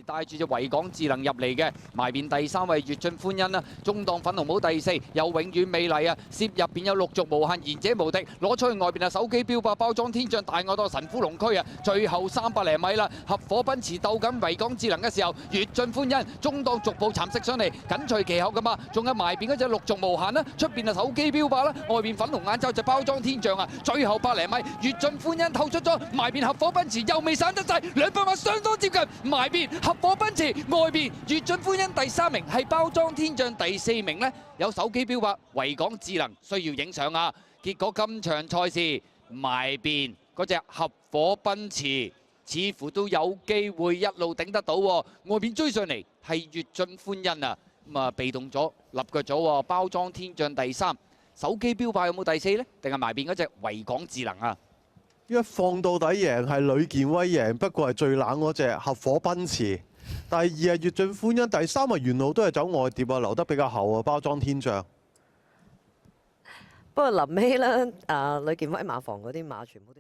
帶住隻維港智能入嚟嘅，埋邊第3位粵進歡欣啦，中檔粉紅帽第4，有永遠美麗啊，攝入邊有陸續無限賢者無敵，攞出去外邊啊手機標霸包裝天象大愛多神呼龍區啊，最後300零米啦，合夥奔馳鬥緊維港智能嘅時候，粵進歡欣中檔逐步蠶食上嚟，緊隨其後噶嘛，仲有埋邊嗰隻陸續無限啦，出邊啊手機標霸啦，外邊粉紅眼罩就包裝天象啊，最後100零米粵進歡欣透出咗，埋邊合夥奔馳又未散得晒，200碼相當接近，埋邊合夥奔馳，外邊粵進歡欣第3名係包裝天象，第4名呢有手機標霸維港智能需要影相啊！結果今場賽事埋邊嗰隻合夥奔馳似乎都有機會一路頂得到喎，外邊追上嚟係粵進歡欣啊！咁啊被動咗立腳咗喎，包裝天象第3，手機標霸有冇第4呢？定係埋邊嗰隻維港智能啊？一放到底贏係呂健威贏，不過係最冷嗰隻合夥奔馳。第2係粵進歡欣，第3係沿路都係走外碟啊，留得比較後啊，包裝天象。不過臨尾咧，呂健威馬房嗰啲馬全部都。